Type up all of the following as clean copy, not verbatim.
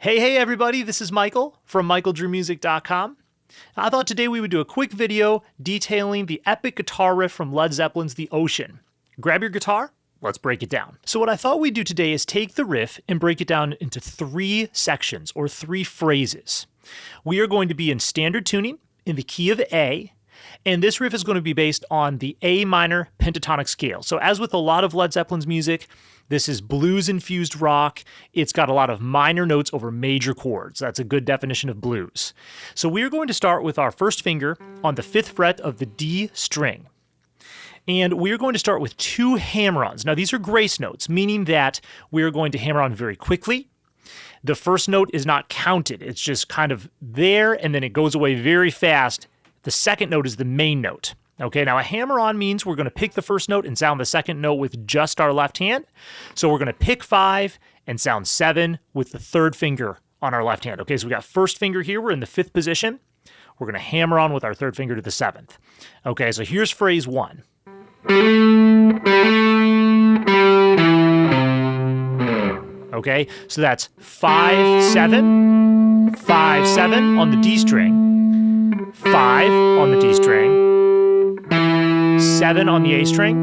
Hey everybody, this is Michael from michaeldrewmusic.com. I thought today we would do a quick video detailing the epic guitar riff from Led Zeppelin's The Ocean. Grab your guitar, let's break it down. So what I thought we'd do today is take the riff and break it down into three sections or three phrases. We are going to be in standard tuning in the key of A, and this riff is going to be based on the A minor pentatonic scale. So as with a lot of Led Zeppelin's music, this is blues-infused rock. It's got a lot of minor notes over major chords. That's a good definition of blues. So we are going to start with our first finger on the 5th fret of the D string. And we are going to start with two hammer-ons. Now these are grace notes, meaning that we are going to hammer on very quickly. The first note is not counted. It's just kind of there, and then it goes away very fast. The second note is the main note. Okay, now a hammer-on means we're going to pick the first note and sound the second note with just our left hand. So we're going to pick 5 and sound 7 with the third finger on our left hand. Okay, so we got first finger here. We're in the 5th position. We're going to hammer on with our third finger to the 7th. Okay, so here's phrase 1. Okay, so that's 5, 7, 5, 7 on the D string, 5 on the D string, 7 on the A string,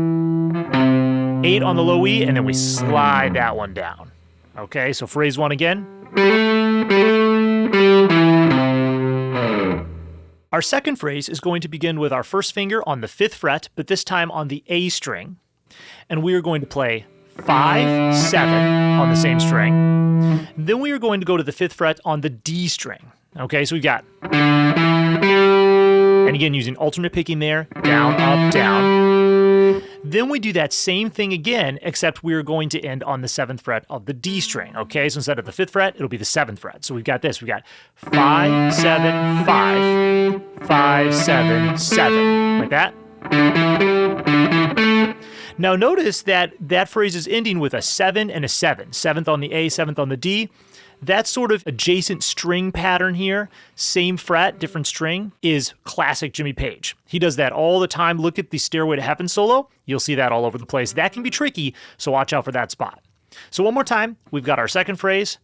8 on the low E, and then we slide that one down. Okay, so phrase 1 again. Our second phrase is going to begin with our first finger on the 5th fret, but this time on the A string. And we are going to play 5, 7 on the same string. Then we are going to go to the 5th fret on the D string. Okay, so we've got, and again using alternate picking there, down, up, down. Then we do that same thing again, except we're going to end on the 7th fret of the D string. Okay, so instead of the 5th fret, it'll be the 7th fret. So we've got this, we've got 5, 7, 5, 5, 7, 7, like that. Now notice that that phrase is ending with a 7 and a 7. 7th on the A, 7th on the D. That sort of adjacent string pattern here, same fret, different string, is classic Jimmy Page. He does that all the time. Look at the Stairway to Heaven solo. You'll see that all over the place. That can be tricky, so watch out for that spot. So one more time, we've got our second phrase.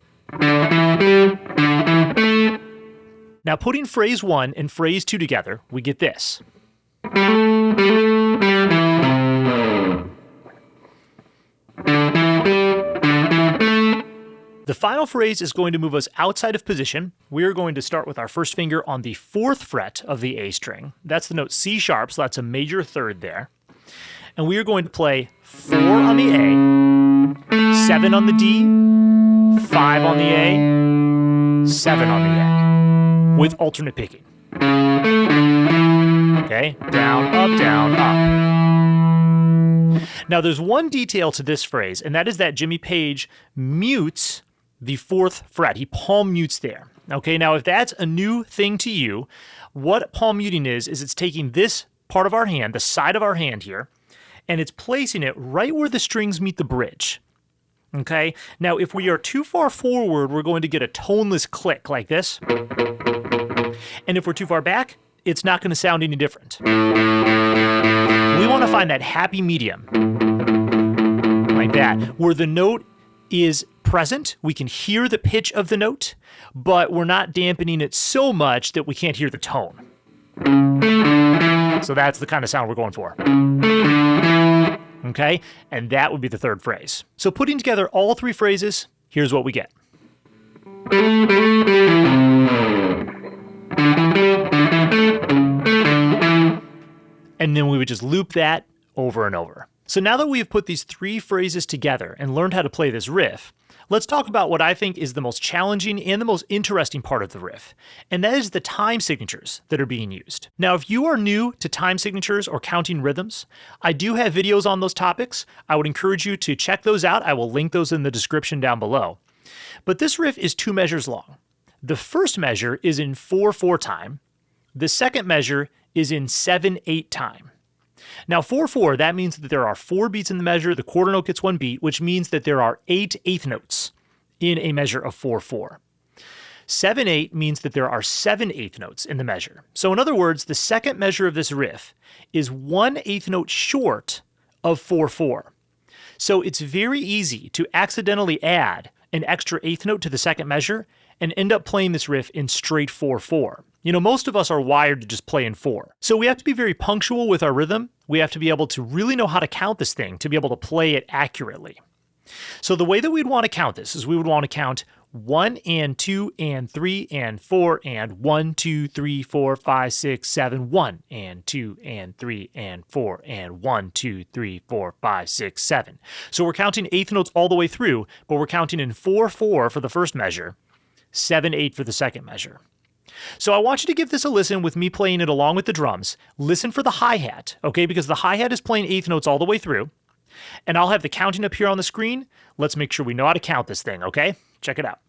Now putting phrase 1 and phrase 2 together, we get this. The final phrase is going to move us outside of position. We are going to start with our first finger on the 4th fret of the A string. That's the note C sharp, so that's a major third there. And we are going to play 4 on the A, 7 on the D, 5 on the A, 7 on the A, with alternate picking. Okay, down, up, up. Now there's one detail to this phrase, and that is that Jimmy Page mutes the 4th fret. He palm mutes there. Okay, now if that's a new thing to you, what palm muting is it's taking this part of our hand, the side of our hand here, and it's placing it right where the strings meet the bridge. Okay, now if we are too far forward, we're going to get a toneless click like this. And if we're too far back, it's not going to sound any different. We want to find that happy medium, like that, where the note is present, we can hear the pitch of the note, but we're not dampening it so much that we can't hear the tone. So that's the kind of sound we're going for. Okay, and that would be the third phrase. So putting together all three phrases, here's what we get. And then we would just loop that over and over. So now that we have put these three phrases together and learned how to play this riff, let's talk about what I think is the most challenging and the most interesting part of the riff, and that is the time signatures that are being used. Now, if you are new to time signatures or counting rhythms, I do have videos on those topics. I would encourage you to check those out. I will link those in the description down below. But this riff is 2 measures long. The first measure is in 4/4 time. The second measure is in 7/8 time. Now 4/4, that means that there are 4 beats in the measure, the quarter note gets 1 beat, which means that there are 8 eighth notes in a measure of 4/4. 7/8 means that there are 7 eighth notes in the measure. So in other words, the second measure of this riff is 1 eighth note short of 4/4. So it's very easy to accidentally add an extra eighth note to the second measure and end up playing this riff in straight 4/4. You know, most of us are wired to just play in 4. So we have to be very punctual with our rhythm. We have to be able to really know how to count this thing to be able to play it accurately. So the way that we'd want to count this is we would want to count 1 and 2 and 3 and 4 and 1, 2, 3, 4, 5, 6, 7, 1 and 2 and 3 and 4 and 1, 2, 3, 4, 5, 6, 7. So we're counting eighth notes all the way through, but we're counting in 4/4 for the first measure, 7/8 for the second measure. So I want you to give this a listen with me playing it along with the drums. Listen for the hi-hat, okay? Because the hi-hat is playing eighth notes all the way through. And I'll have the counting up here on the screen. Let's make sure we know how to count this thing, okay? Check it out.